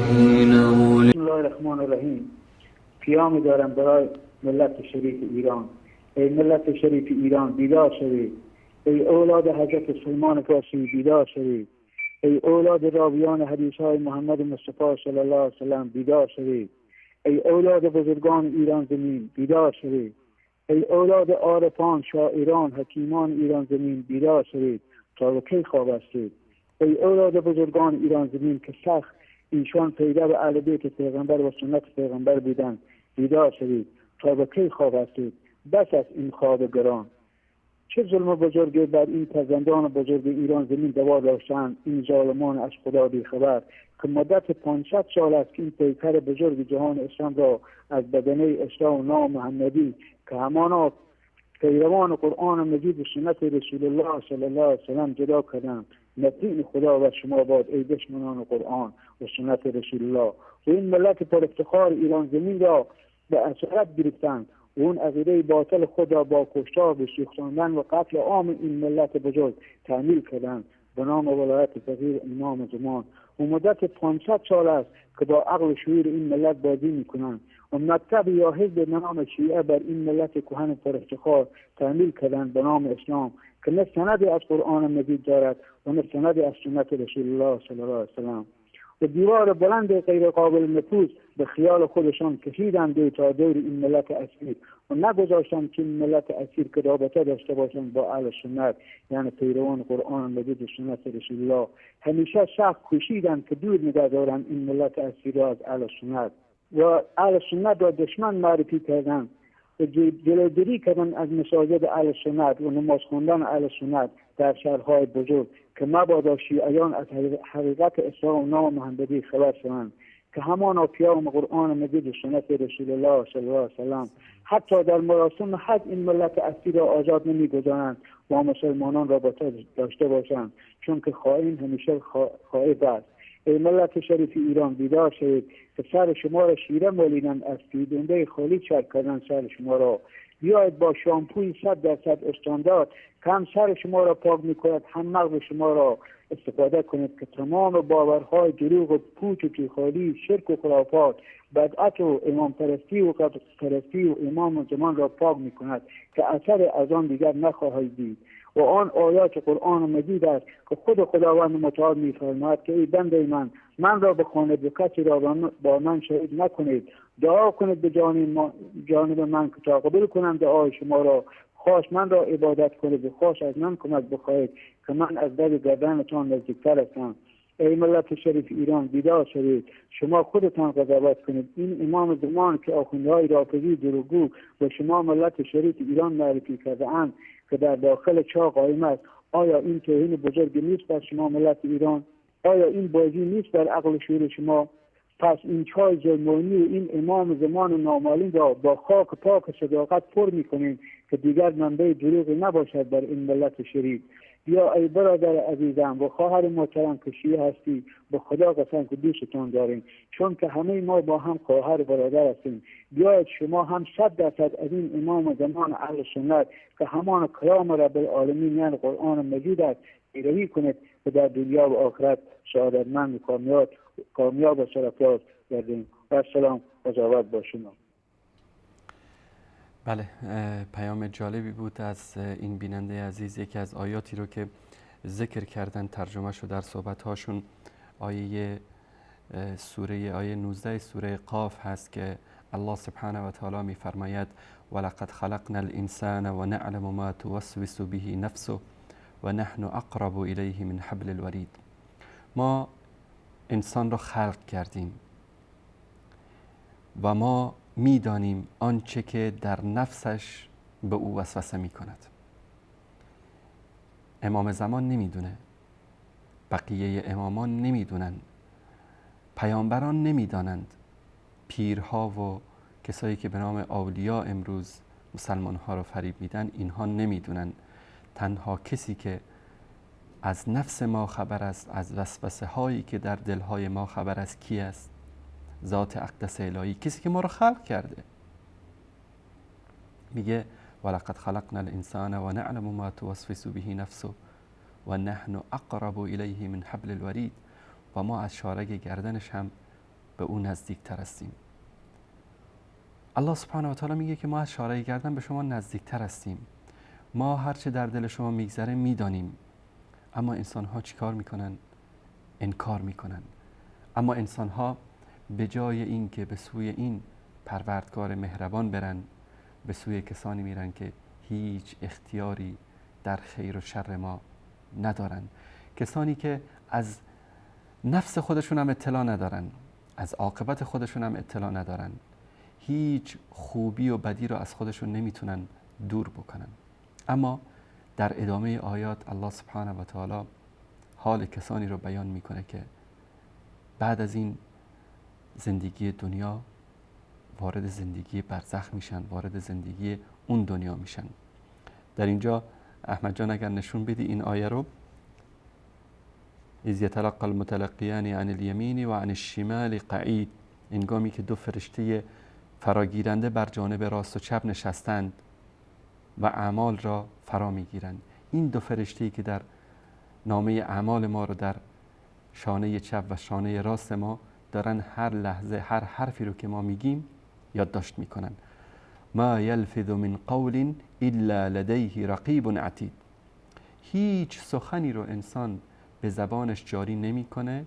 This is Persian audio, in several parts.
بسم الله الرحمن الرحیم. پیام دارم برای ملت شریف ایران. ای ملت شریف ایران بیدار شوید. ای اولاد حضرت سلمان فارسی بیدار شوید. ای اولاد راویان حدیث های محمد مصطفی صلی الله علیه وسلم بیدار شوید. ای اولاد بزرگان ایران زمین بیدار شوید. ای اولاد عارفان، شاعران، حکیمان ایران زمین بیدار شوید. تا به کی خواب هستید؟ ای اولاد بزرگان ایران زمین که سخت ایشان پیدا به اهل بیت پیغمبر و سنت پیغمبر بودند بیدار شوید. تا به کی خواب هستید؟ بس از این خواب گران. چه ظلم بزرگی بر این فرزندان بزرگ ایران زمین دوا داشتند این ظالمان از خدا بیخبر، که مدت 500 سال است که این پیکر بزرگ جهان اسلام را از بدنه اسلام و نام محمدی که همانا پیروان قرآن مجید و سنت رسول الله صلی الله علیه وسلم جدا کردند. نتین خدا و شما باد ای دشمنان قرآن و سنت رسول الله. و این ملت پر افتخار ایران زمین را به اسارت گرفتند و اون عقیده باطل خود را با کشتار به سوختاندن و قتل عام این ملت بزرگ تعمیل کردند به نام ولایت فقیر امام زمان. و مدت 500 سال است که با عقل و شعور این ملت بازی میکنند و مکتب یا حزب به نام شیعه بر این ملت کهن پر افتخار تعمیل کردند به نام اسلام که نه سندی از قرآن مجید دارد و نه سندی از سنت رسول الله صلی الله علیه وسلم. و دیوار بلند غیر قابل نفوذ به خیال خودشان کشیدند تا دور این ملت اسیر و نگذاشتند که این ملت اسیر که رابطه داشته باشند با اهل سنت یعنی پیروان قرآن مجید و سنت رسول الله. همیشه سخت کوشیدند که دور نگه دارند این ملت اسیر را از اهل سنت و اهل سنت را دشمن معرفی کردند و جلوگیری کردند از مساجد اهل سنت و نماز خواندن اهل سنت در شهرهای بزرگ که مبادا شیعیان از حقیقت اسلام و نام محمدی خبر شوند که همانا پیام قرآن مجید و سنت رسول الله صلی الله علیه وسلم. حتی در مراسم حج این ملت اسیر را آزاد نمیگذارند و مسلمانان رابطه داشته باشند چون که خائن همیشه خائف است. ای ملت شریف ایران بیدار شوید که سر شما را شیره مالیدند از فیدنده خالی چرک کردن سر شما را. بیاید با شامپوی 100% استاندارد که هم سر شما را پاک میکند هم مغز شما را استفاده کنید که تمام باورهای دروغ و پوچ و توخالی، شرک و خرافات، بدعت و امام پرستی و قبر پرستی و امام زمان را پاک میکند که اثر از آن دیگر نخواهید دید. و آن آیات قرآن مجید است که خود خداوند متعال می‌فرماید که ای بنده من را بخوانید و کسی را با من شهید نکنید. دعا کنید به جانب من که تا قبول کنم دعای شما را. خواست من را عبادت کنید و خواست از من کمک بخواهید که من از در گردنتان نزدیکتر هستم. ای ملت شریف ایران بیدار شوید. شما خودتان قضاوت کنید. این امام زمان که آخوندهای رافضی دروغگو و شما ملت شریف ایران معرفی کرده اند که در داخل چاه قائم است، آیا این توهین بزرگ نیست بر شما ملت ایران؟ آیا این بازی نیست بر عقل و شعور شما؟ پس این چاه ظلمانی و این امام زمان نامعلوم را با خاک پاک صداقت پر می‌کنید که دیگر منبع دروغی نباشد بر این ملت شریف. یا ای برادر عزیزم و خواهر محترم که شیعه هستی، به خدا قسم که دوستتان داریم چون که همه ما با هم خواهر برادر هستیم. بیاید شما هم 100% از این امام زمان اهل سنت که همان کلام رب العالمین یعنی قرآن مجید است پیروی کنید و در دنیا و آخرت سعادتمند و کامیاب و سرفراز گردیم. و السلام و زاوت با شما. بله، پیام جالبی بود از این بیننده عزیز. یکی از آیاتی رو که ذکر کردن ترجمه شد در صحبت هاشون آیه 19 سوره قاف هست که الله سبحانه و تعالی می فرماید ولقد خلقنا الانسان و نعلم ما توسوس به نفسه و نحن اقرب الیه من حبل الورید. ما انسان را خلق کردیم و ما میدانیم آنچه که در نفسش به او وسوسه می کند. امام زمان نمیدونه، بقیه امامان نمیدونند، پیامبران نمیدانند، پیرها و کسایی که به نام اولیاء امروز مسلمان ها را فریب میدن اینها نمیدونند. تنها کسی که از نفس ما خبر است، از وسوسه هایی که در دلهای ما خبر است کی است؟ ذات اقدس الهی، کسی که ما را خلق کرده. میگه ولقد خلقنا الانسان و نعلم ما توسوس به نفسه و نحن اقرب الیه من حبل الورید. و ما از شارگ گردنش هم به او نزدیک تر هستیم. الله سبحانه و تعالی میگه که ما از شعره گردن به شما نزدیک تر هستیم، ما هرچه در دل شما میگذره میدانیم. اما انسان ها چیکار میکنن؟ انکار میکنن. اما انسان ها به جای این که به سوی این پروردگار مهربان برن، به سوی کسانی میرن که هیچ اختیاری در خیر و شر ما ندارن، کسانی که از نفس خودشون هم اطلاع ندارن، از عاقبت خودشون هم اطلاع ندارن، هیچ خوبی و بدی رو از خودشون نمیتونن دور بکنن. اما در ادامه آیات الله سبحانه و تعالی حال کسانی رو بیان میکنه که بعد از این زندگی دنیا وارد زندگی برزخ میشن، وارد زندگی اون دنیا میشن. در اینجا احمد جان اگر نشون بدی این آیه رو، اذ یتلقى المتلقیان عن الیمین و عن الشمال قعید، انگامی که دو فرشته فراگیرنده بر جانب راست و چپ نشستند و اعمال را فرا میگیرند. این دو فرشته‌ای که در نامه اعمال ما رو در شانه چپ و شانه راست ما دارن هر لحظه هر حرفی رو که ما میگیم یادداشت میکنن. ما یلفظ من قول الا لدیه رقیب عتید. هیچ سخنی رو انسان به زبانش جاری نمیکنه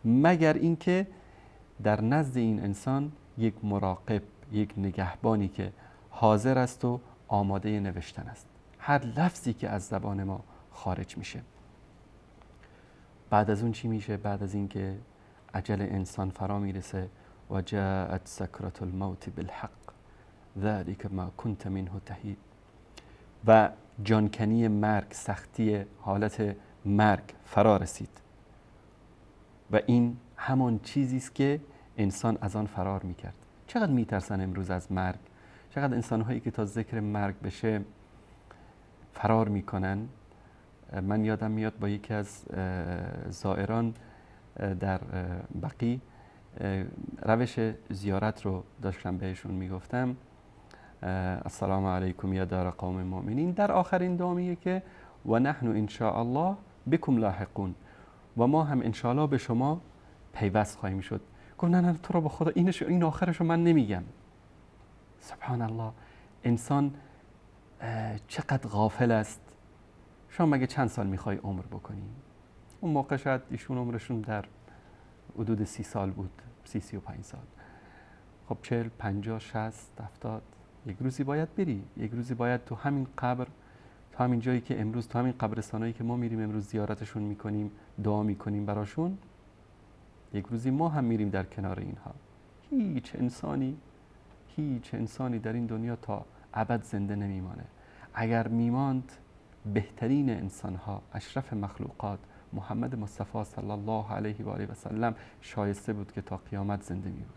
مگر اینکه در نزد این انسان یک مراقب، یک نگهبانی که حاضر است و آماده نوشتن است هر لفظی که از زبان ما خارج میشه. بعد از اون چی میشه؟ بعد از اینکه اجل انسان فرا میرسه و جاءت سکرة الموت بالحق ذلك ما كنت منه تحید، و جانکنی مرگ، سختی حالت مرگ فرا رسید و این همان چیزی است که انسان از آن فرار میکرد. چقدر میترسن امروز از مرگ، چقدر انسان‌هایی که تا ذکر مرگ بشه فرار میکنن. من یادم میاد با یکی از زائران در بقیع روش زیارت رو داشتم بهشون میگفتم السلام علیکم یا دار قوم مؤمنین، در آخرین دعا میگه که و نحن ان شاء الله بكم لاحقون، و ما هم ان شاء الله به شما پیوست خواهیم شد. گفت نه تو رو به خدا این آخرش رو من نمیگم. سبحان الله، انسان چقدر غافل است. شما مگه چند سال میخوای عمر بکنی؟ اون موقع شاید ایشون عمرشون در حدود 30 سال بود، 35 سال. خب 40 50 60 70 یک روزی باید بری، یک روزی باید تو همین قبر، تو همین جایی که امروز، تو همین قبرستانایی که ما میریم امروز زیارتشون میکنیم، دعا میکنیم براشون، یک روزی ما هم میریم در کنار اینها. هیچ انسانی در این دنیا تا ابد زنده نمیمانه. اگر میماند بهترین انسانها، اشرف مخلوقات محمد مصطفی صلی الله علیه و آله و سلم شایسته بود که تا قیامت زنده می بود.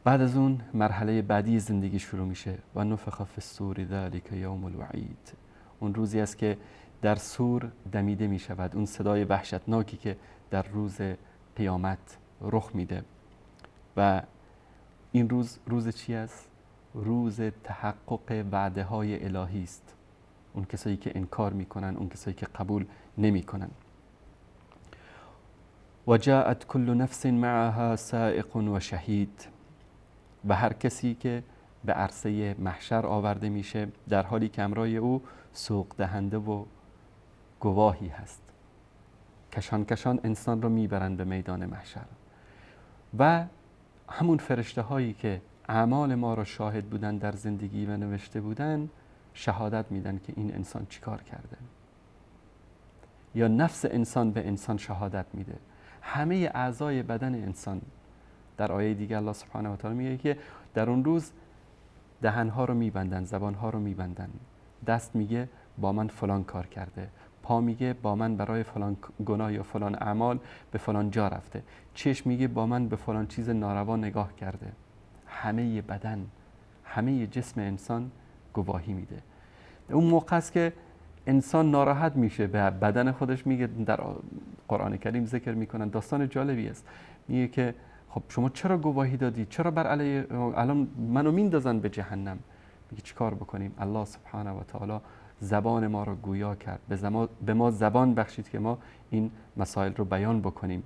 بعد از اون مرحله بعدی زندگی شروع میشه و نفخ فی الصور ذلک یوم الوعید. اون روزی است که در صور دمیده می شود، اون صدای وحشتناکی که در روز قیامت رخ میده. و این روز چی است؟ روز تحقق وعده های الهی است. اون کسایی که انکار میکنن، اون کسایی که قبول نمیکنن. و جاءت كل نفس معها سائق و شهید، و هر کسی که به عرصه محشر آورده میشه در حالی که همراه او سوق دهنده و گواهی هست. کشان کشان انسان رو میبرن به میدان محشر و همون فرشته هایی که اعمال ما رو شاهد بودن در زندگی و نوشته بودن شهادت میدن که این انسان چیکار کرده. یا نفس انسان به انسان شهادت میده. همه اعضای بدن انسان. در آیه دیگه الله سبحانه و تعالی میگه که در اون روز دهنها رو میبندن، زبانها رو میبندن. دست میگه با من فلان کار کرده، پا میگه با من برای فلان گناه یا فلان اعمال به فلان جا رفته، چشم میگه با من به فلان چیز ناروا نگاه کرده. همه بدن، همه جسم انسان گواهی میده. اون موقع است که انسان ناراحت میشه، به بدن خودش میگه. در قرآن کریم ذکر میکنن، داستان جالبی است، میگه که خب شما چرا گواهی دادی؟ چرا بر علیه الان منو میندازن به جهنم؟ میگه چیکار بکنیم؟ الله سبحانه و تعالی زبان ما رو گویا کرد، به ما زبان بخشید که ما این مسائل رو بیان بکنیم.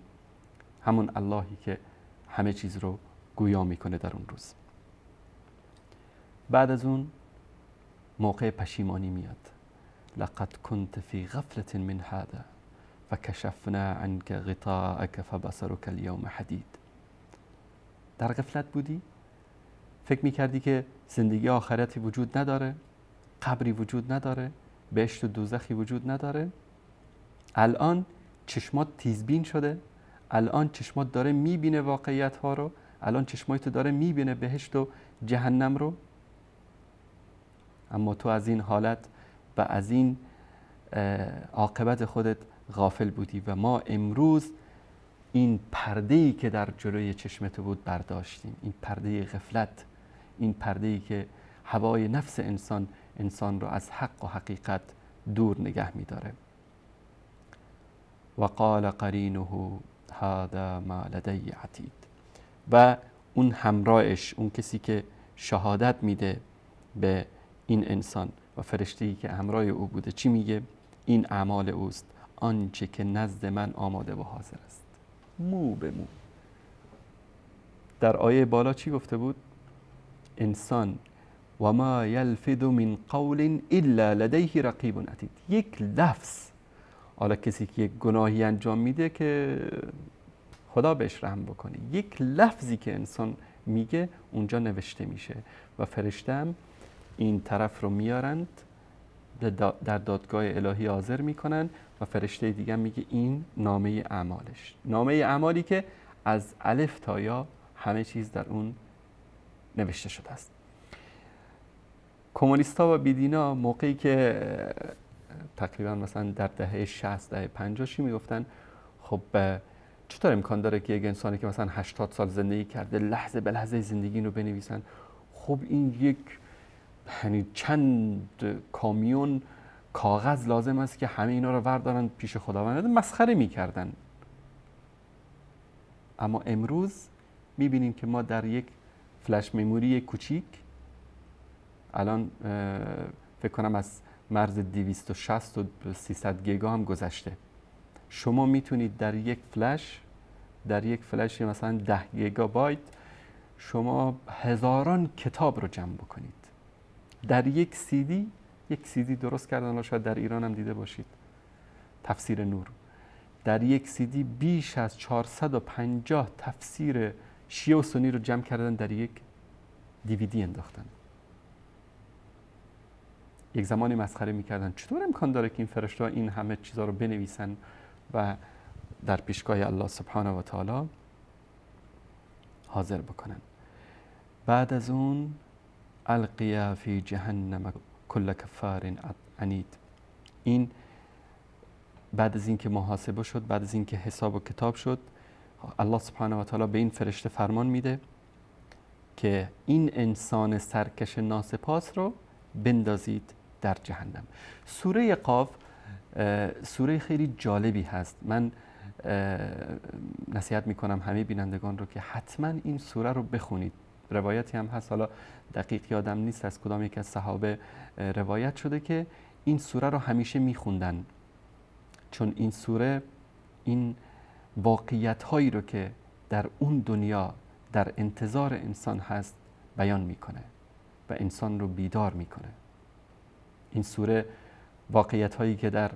همون اللهی که همه چیز رو گویا میکنه در اون روز. بعد از اون موقع پشیمانی میاد. لقد كنت في غفلة من هذا فكشفنا عنك غطاءك فبصرك اليوم حديد. در غفلت بودی؟ فکر میکردی که زندگی آخرتی وجود نداره؟ قبری وجود نداره؟ بهشت و دوزخی وجود نداره؟ الان چشمات تیزبین شده؟ الان چشمات داره میبینه واقعیت ها رو؟ الان چشمات داره میبینه بهشت و جهنم رو؟ اما تو از این حالت و از این عاقبت خودت غافل بودی و ما امروز این پرده‌ای که در جلوی چشمت بود برداشتیم. این پرده غفلت، این پرده‌ای که هوای نفس انسان رو از حق و حقیقت دور نگه می‌داره. و قال قرینه هذا ما لدی عتید. و اون همراهش، اون کسی که شهادت میده به این انسان و فرشته‌ای که همراه او بوده، چی میگه؟ این اعمال اوست، آنچه که نزد من آماده و حاضر است. مو به مو. در آیه بالا چی گفته بود؟ انسان و ما یلفظ من قول الا لدیه رقیب عتید. یک لفظ، حالا کسی که یک گناهی انجام میده که خدا بهش رحم بکنه، یک لفظی که انسان میگه اونجا نوشته میشه و فرشته هم این طرف رو میارند در دادگاه الهی حاضر میکنن و فرشته دیگه میگه این نامه اعمالش، نامه اعمالی که از الف تا یا همه چیز در اون نوشته شده است. کمونیستا و بیدینا موقعی که تقریبا مثلا در دهه 60 دهه 50 چی میگفتن؟ خب چطور امکان داره که یک انسانی که مثلا 80 سال زندگی کرده لحظه به لحظه زندگی رو بنویسن؟ خب این یک یعنی چند کامیون کاغذ لازم است که همه اینا رو بردارن پیش خداوند. مسخره میکردن. اما امروز میبینیم که ما در یک فلش مموری کوچیک، الان فکر کنم از مرز 260 و 300 گیگا هم گذشته، شما میتونید در یک فلش مثلا 10 گیگابایت شما هزاران کتاب رو جمع بکنید. در یک سی دی درست کردن، شاید در ایران هم دیده باشید، تفسیر نور. در یک سی دی بیش از 450 تفسیر شیعه و سنی رو جمع کردن، در یک دیویدی انداختن. یک زمانی مسخره میکردن چطور امکان داره که این فرشته این همه چیزا رو بنویسن و در پیشگاه الله سبحانه و تعالی حاضر بکنن. بعد از اون القیا فی جهنم کل کفار عنید. این بعد از این که محاسبه شد، بعد از این که حساب و کتاب شد، الله سبحانه و تعالی به این فرشته فرمان میده که این انسان سرکش ناسپاس رو بندازید در جهنم. سوره قاف سوره خیلی جالبی هست. من نصیحت میکنم همه بینندگان رو که حتما این سوره رو بخونید. روایتی هم هست، حالا دقیق یادم نیست از کدام یک از صحابه روایت شده که این سوره رو همیشه میخوندن، چون این سوره این واقعیت هایی رو که در اون دنیا در انتظار انسان هست بیان میکنه و انسان رو بیدار میکنه. این سوره واقعیت هایی که در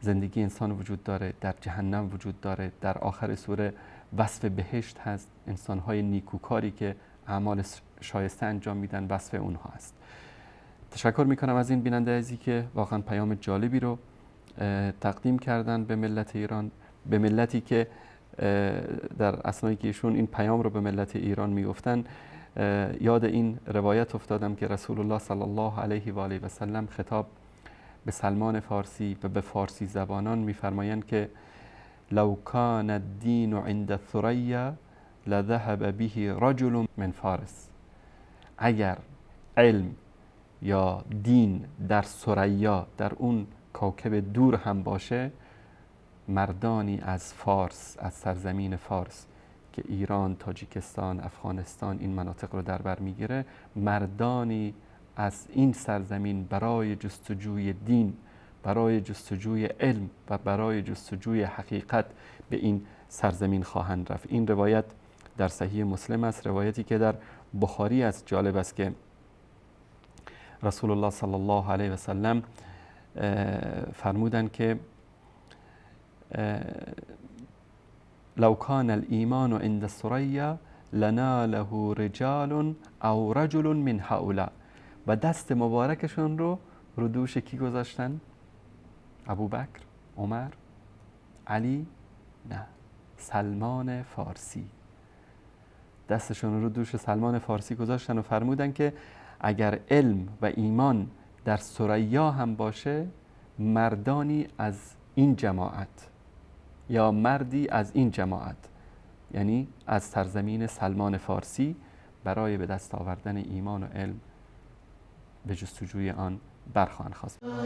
زندگی انسان وجود داره، در جهنم وجود داره. در آخر سوره وصف بهشت هست، انسان های نیکوکاری که اعمال شایسته انجام میدن، وصف اونها هست. تشکر میکنم از این بیننده عزیزی که واقعا پیام جالبی رو تقدیم کردن به ملت ایران، به ملتی که در اثنایی که ایشون این پیام رو به ملت ایران میگفتن یاد این روایت افتادم که رسول الله صلی الله علیه و آله و سلم خطاب به سلمان فارسی و به فارسی زبانان میفرمایند که لو کان الدین عند الثریا لذهب به رجل من فارس. اگر علم یا دین در ثریا، در اون کوکب دور هم باشه، مردانی از فارس، از سرزمین فارس که ایران، تاجیکستان، افغانستان این مناطق رو در بر میگیره، مردانی از این سرزمین برای جستجوی دین، برای جستجوی علم و برای جستجوی حقیقت به این سرزمین خواهند رفت. این روایت در صحیح مسلم است، روایتی که در بخاری است. جالب است که رسول الله صلی الله علیه و سلم فرمودند که لو کان الایمان عند ثریا لناله رجال او رجل من هؤلاء، و دست مبارکشون رو دوش کی گذاشتن؟ ابوبکر، عمر، علی؟ نه، سلمان فارسی. دستشون رو دوش سلمان فارسی گذاشتن و فرمودن که اگر علم و ایمان در ثریا هم باشه، مردانی از این جماعت یا مردی از این جماعت، یعنی از سرزمین سلمان فارسی، برای به دست آوردن ایمان و علم به جستجوی آن برخواهند خواست.